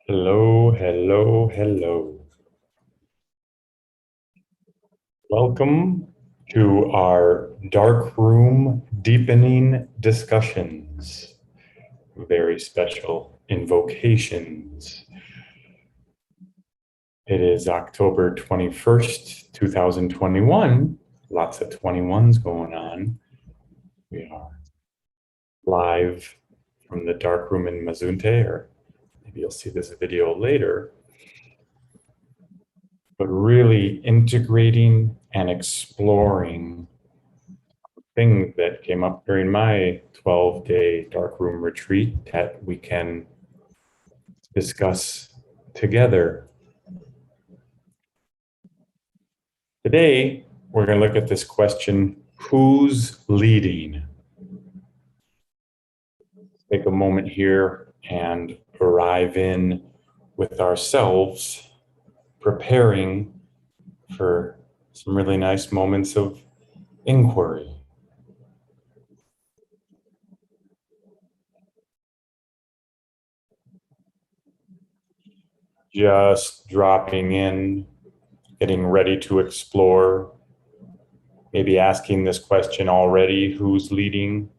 Hello, hello, hello. Welcome to our dark room deepening discussions. Very special invocations. It is October 21st, 2021. Lots of 21s going on. We are live from the dark room in Mazunte, or maybe you'll see this video later. But really integrating and exploring things that came up during my 12-day darkroom retreat that we can discuss together. Today, we're going to look at this question, who's leading? Take a moment here and arrive in with ourselves, preparing for some really nice moments of inquiry. Just dropping in, getting ready to explore, maybe asking this question already, who's leading,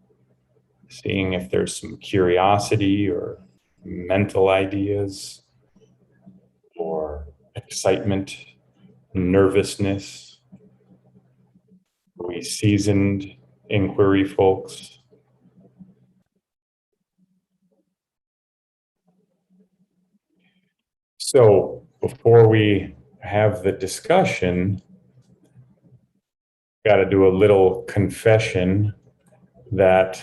seeing if there's some curiosity or mental ideas or excitement, nervousness. Are we seasoned inquiry folks? So before we have the discussion, got to do a little confession that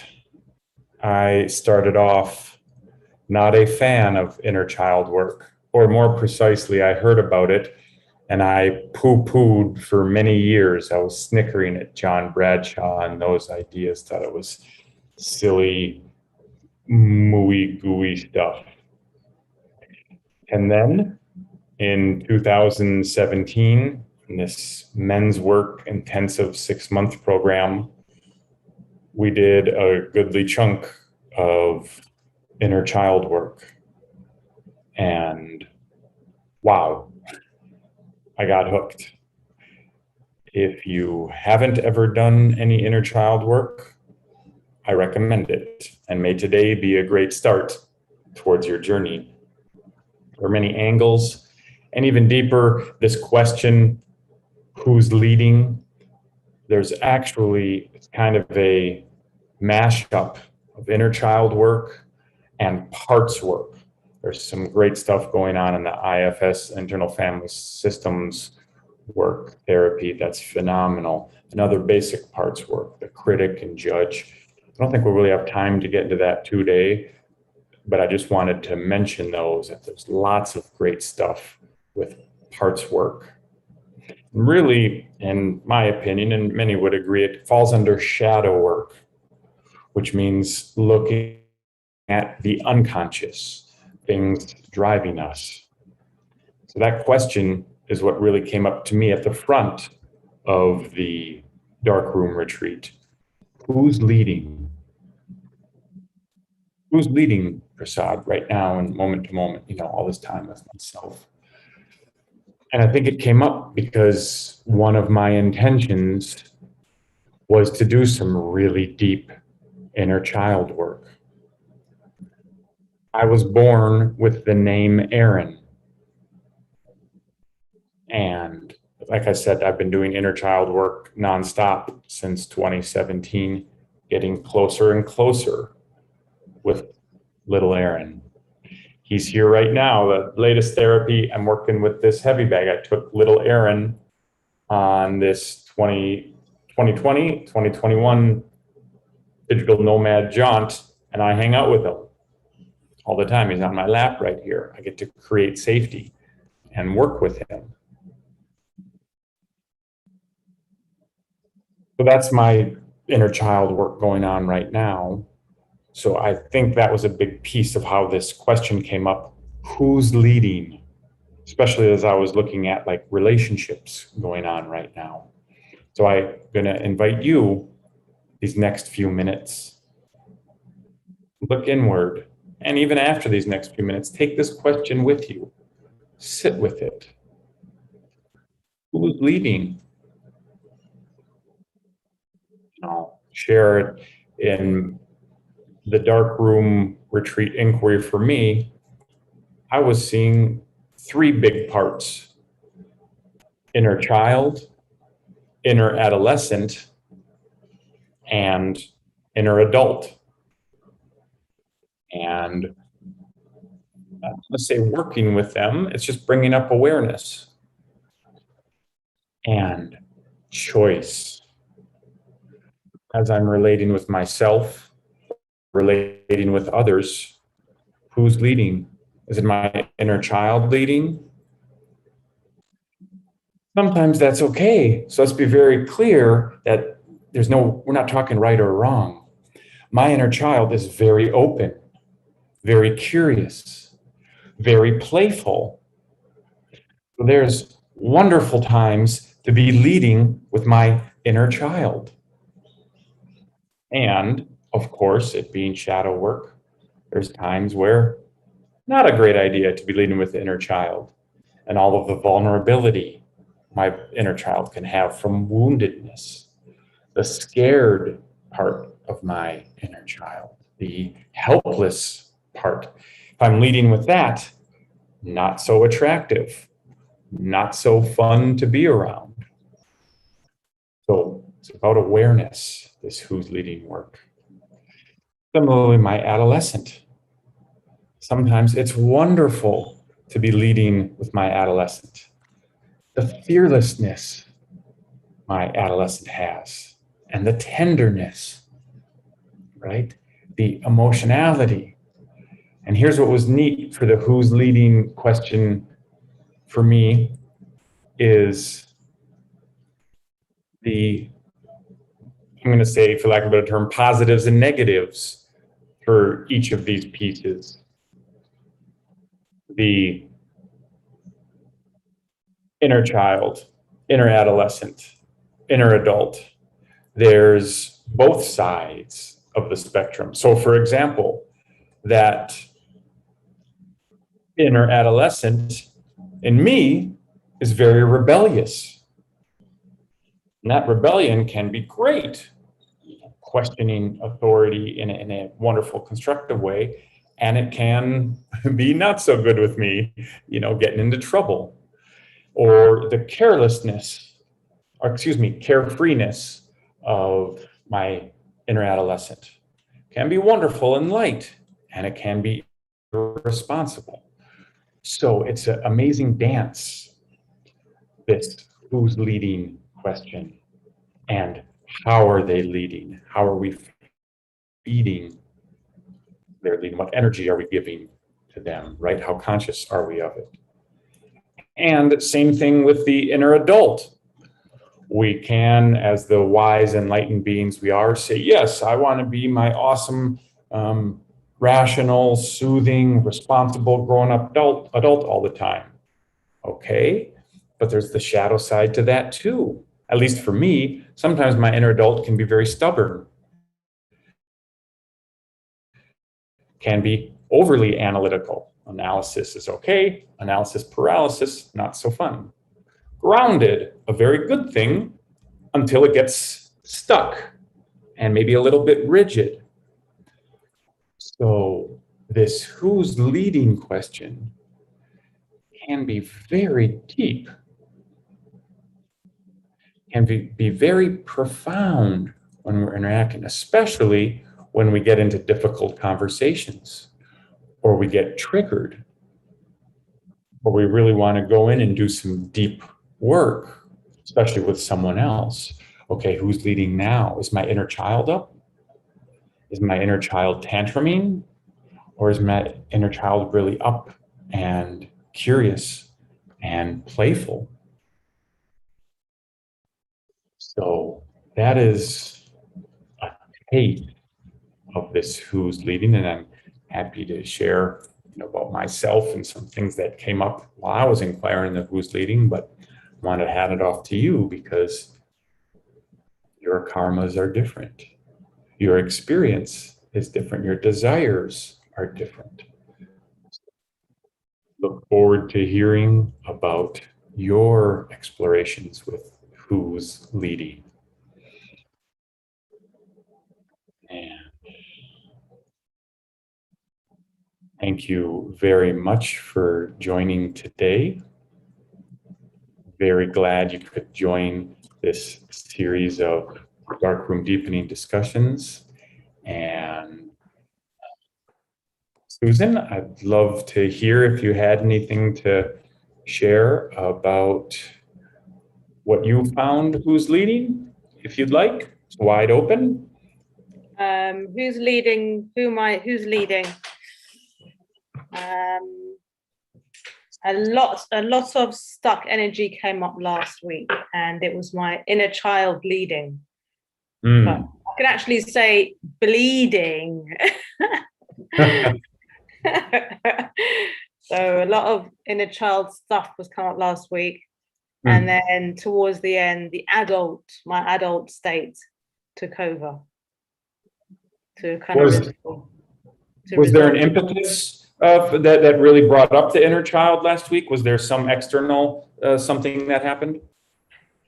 I started off not a fan of inner child work, or more precisely, I heard about it and I poo-pooed for many years. I was snickering at John Bradshaw and those ideas, thought it was silly, mooey gooey stuff. And then in 2017, in this men's work intensive 6-month program, we did a goodly chunk of inner child work. And wow, I got hooked. If you haven't ever done any inner child work, I recommend it. And may today be a great start towards your journey. There are many angles, and even deeper, this question, who's leading? There's actually kind of a mashup of inner child work and parts work. There's some great stuff going on in the IFS, internal family systems work therapy, that's phenomenal. Another basic parts work, the critic and judge. I don't think we'll really have time to get into that today, but I just wanted to mention those, that there's lots of great stuff with parts work. Really, in my opinion, and many would agree, it falls under shadow work, which means looking at the unconscious, things driving us. So that question is what really came up to me at the front of the darkroom retreat. Who's leading? Who's leading, Prasad, right now and moment to moment, all this time with myself? And I think it came up because one of my intentions was to do some really deep inner child work. I was born with the name Aaron. And like I said, I've been doing inner child work nonstop since 2017, getting closer and closer with little Aaron. He's here right now. The latest therapy, I'm working with this heavy bag. I took little Aaron on this 2020, 2021 digital nomad jaunt, and I hang out with him all the time. He's on my lap right here. I get to create safety and work with him. So that's my inner child work going on right now. So I think that was a big piece of how this question came up. Who's leading? Especially as I was looking at like relationships going on right now. So I'm gonna invite you these next few minutes, look inward, And even after these next few minutes, take this question with you. Sit with it. Who's leading? I'll share it in the dark room retreat inquiry. For me, I was seeing three big parts: inner child, inner adolescent, and inner adult. And let's say working with them, it's just bringing up awareness and choice. As I'm relating with myself, relating with others, who's leading? Is it my inner child leading? Sometimes that's okay. So let's be very clear that we're not talking right or wrong. My inner child is very open, very curious, very playful. So there's wonderful times to be leading with my inner child. And of course, it being shadow work, there's times where not a great idea to be leading with the inner child and all of the vulnerability my inner child can have from woundedness, the scared part of my inner child, the helpless part. If I'm leading with that, not so attractive, not so fun to be around. So it's about awareness, this who's leading work. Similarly, my adolescent. Sometimes it's wonderful to be leading with my adolescent. The fearlessness my adolescent has, and the tenderness, right? The emotionality. And here's what was neat for the who's leading question for me is I'm going to say, for lack of a better term, positives and negatives for each of these pieces. The inner child, inner adolescent, inner adult. There's both sides of the spectrum. So for example, that inner adolescent in me is very rebellious. And that rebellion can be great, questioning authority in a wonderful, constructive way. And it can be not so good with me, getting into trouble. Or the carefreeness of my inner adolescent can be wonderful and light, and it can be irresponsible. So it's an amazing dance, this who's leading question, and how are they leading? How are we feeding their leading? What energy are we giving to them, right? How conscious are we of it? And same thing with the inner adult. We can, as the wise, enlightened beings we are, say, yes, I want to be my awesome, rational, soothing, responsible, grown-up adult all the time. Okay, but there's the shadow side to that too. At least for me, sometimes my inner adult can be very stubborn, can be overly analytical. Analysis is okay, analysis paralysis, not so fun. Grounded, a very good thing until it gets stuck and maybe a little bit rigid. So this who's leading question can be very deep, can be very profound when we're interacting, especially when we get into difficult conversations or we get triggered or we really want to go in and do some deep work, especially with someone else. Okay, who's leading now? Is my inner child up? Is my inner child tantruming? Or is my inner child really up and curious and playful? So that is a taste of this who's leading, and I'm happy to share about myself and some things that came up while I was inquiring the who's leading, but I want to hand it off to you because your karmas are different. Your experience is different. Your desires are different. Look forward to hearing about your explorations with who's leading. And thank you very much for joining today. Very glad you could join this series of darkroom deepening discussions. And Susan, I'd love to hear if you had anything to share about what you found who's leading, if you'd like. It's wide open. Who's leading? Who's leading? A lot of stuck energy came up last week, and it was my inner child leading. But I can actually say bleeding. So a lot of inner child stuff was come up last week. And then towards the end, my adult state took over. To kind was there an impetus that really brought up the inner child last week? Was there some external something that happened?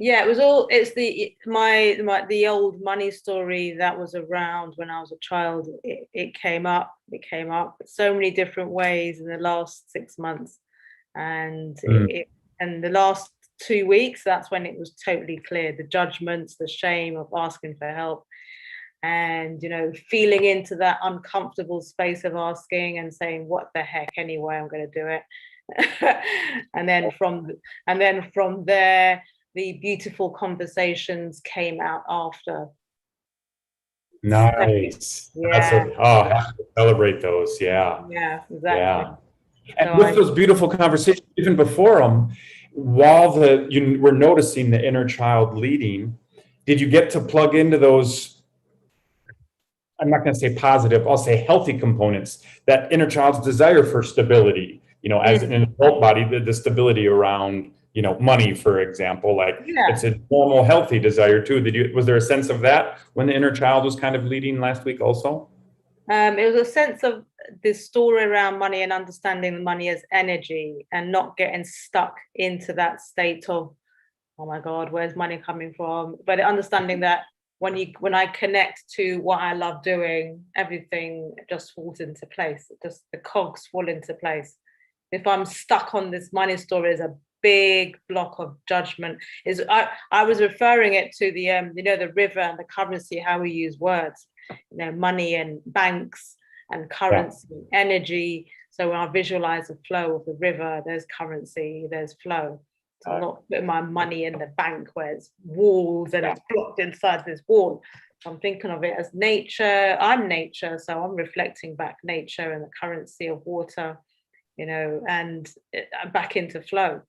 Yeah, it's the old money story that was around when I was a child. It came up so many different ways in the last 6 months, and and the last 2 weeks, that's when it was totally clear. The judgments, the shame of asking for help, and feeling into that uncomfortable space of asking and saying, what the heck, anyway, I'm going to do it. and then from there, the beautiful conversations came out after. Nice. Yeah. I have to celebrate those. Yeah. Yeah, exactly. Yeah. And with those beautiful conversations, even before them, while you were noticing the inner child leading, did you get to plug into those, I'm not going to say positive, I'll say healthy components, that inner child's desire for stability, as an adult body, the stability around, money, for example, it's a normal, healthy desire too. Was there a sense of that when the inner child was kind of leading last week also? It was a sense of this story around money and understanding money as energy and not getting stuck into that state of, oh my God, where's money coming from? But understanding that when I connect to what I love doing, everything just falls into place. Just the cogs fall into place. If I'm stuck on this money story as a big block of judgment, I was referring it to the the river and the currency, how we use words, money and banks and currency, energy. So when I visualize the flow of the river, there's currency, there's flow. So I'm not putting my money in the bank where it's walls and it's blocked inside this wall. So I'm thinking of it as nature. I'm nature, so I'm reflecting back nature and the currency of water, and back into flow.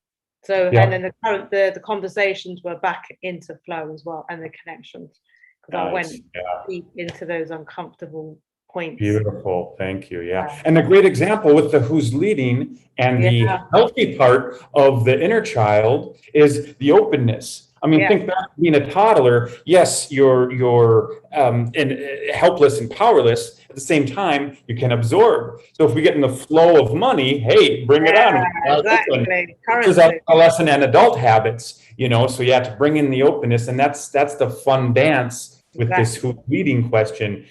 So and then the conversations were back into flow as well, and the connections, because I went deep into those uncomfortable points. Beautiful, thank you. And a great example with the who's leading and the healthy part of the inner child is the openness. I mean, think back to being a toddler. Yes, you're helpless and powerless. At the same time, you can absorb. So if we get in the flow of money, hey, bring it on. Exactly. This is adolescent and adult habits, so you have to bring in the openness, and that's the fun dance with this who's leading question.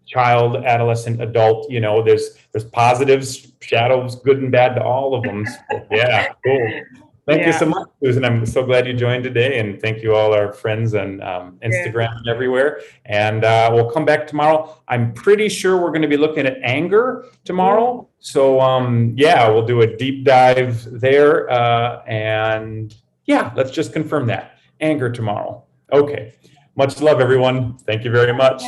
Child, adolescent, adult, there's positives, shadows, good and bad to all of them. So, cool. Thank you so much, Susan. I'm so glad you joined today, and thank you all our friends on Instagram and everywhere. And we'll come back tomorrow. I'm pretty sure we're going to be looking at anger tomorrow. So we'll do a deep dive there. And let's just confirm that. Anger tomorrow. Okay. Much love, everyone. Thank you very much.